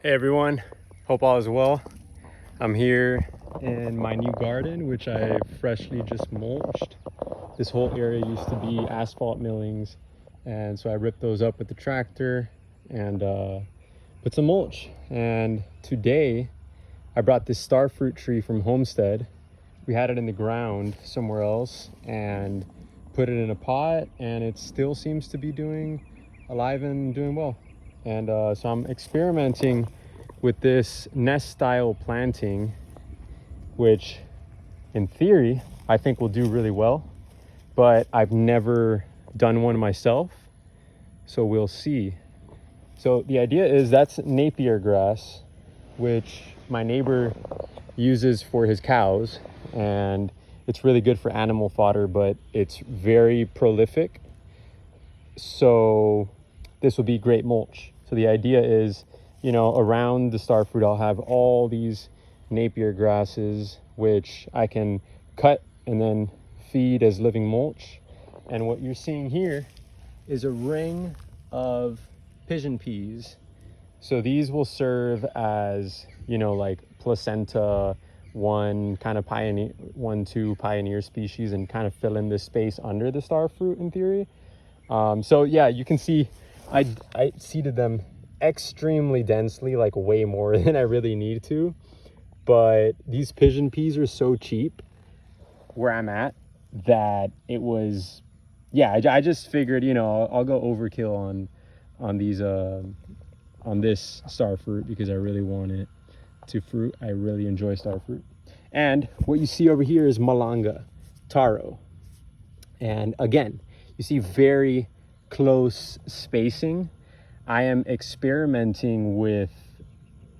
Hey everyone, hope all is well. I'm here in my new garden, which I freshly just mulched. This whole area used to be asphalt millings, and so I ripped those up with the tractor and put some mulch. And today I brought this star fruit tree from Homestead. We had it in the ground somewhere else and put it in a pot, and it still seems to be doing alive and doing well. And so I'm experimenting with this nest style planting, which in theory I think will do really well, but I've never done one myself, so we'll see. So the idea is that's Napier grass, which my neighbor uses for his cows, and it's really good for animal fodder, but it's very prolific, so this will be great mulch. So the idea is, you know, around the star fruit I'll have all these Napier grasses, which I can cut and then feed as living mulch. And what you're seeing here is a ring of pigeon peas. So these will serve as, you know, like placenta one kind of pioneer, 1-2 pioneer species, and kind of fill in this space under the star fruit in theory. So yeah, you can see I seeded them extremely densely, like way more than I really need to. But these pigeon peas are so cheap where I'm at that it was, yeah, I just figured, you know, I'll go overkill on these on this star fruit because I really want it to fruit. I really enjoy star fruit. And what you see over here is Malanga, Taro. And again, you see very close spacing. I am experimenting with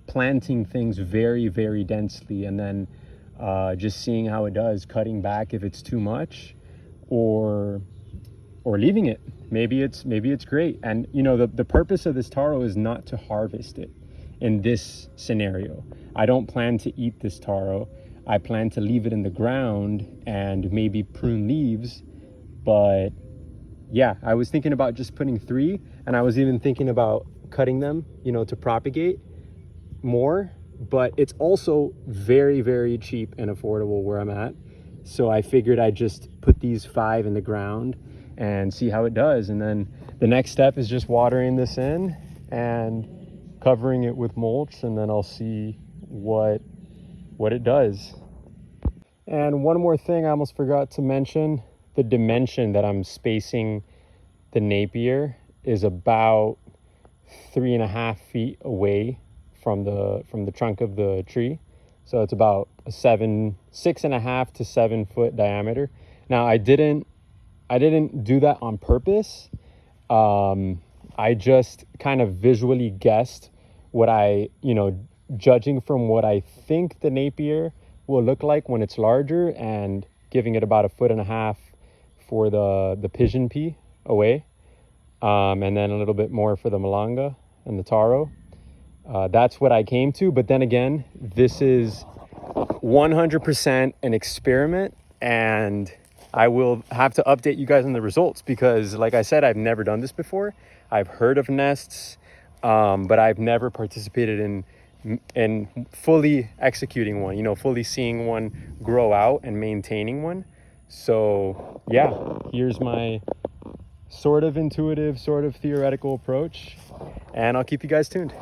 planting things very, very densely, and then just seeing how it does, cutting back if it's too much, or leaving it. Maybe it's great. And you know, the purpose of this taro is not to harvest it in this scenario. I don't plan to eat this taro. I plan to leave it in the ground and maybe prune leaves. But yeah, I was thinking about just putting 3, and I was even thinking about cutting them, you know, to propagate more. But it's also very, very cheap and affordable where I'm at. So I figured I'd just put these 5 in the ground and see how it does. And then the next step is just watering this in and covering it with mulch, and then I'll see what it does. And one more thing I almost forgot to mention, the dimension that I'm spacing the Napier is about 3.5 feet away from the trunk of the tree. So it's about a 6.5 to 7 foot diameter. Now I didn't do that on purpose. I just kind of visually guessed what judging from what I think the Napier will look like when it's larger, and giving it about 1.5 feet for the pigeon pea away, and then a little bit more for the Malanga and the Taro. That's what I came to. But then again, this is 100% an experiment, and I will have to update you guys on the results because, like I said, I've never done this before. I've heard of nests, but I've never participated in fully executing one, you know, fully seeing one grow out and maintaining one. So yeah, here's my sort of intuitive, sort of theoretical approach, and I'll keep you guys tuned.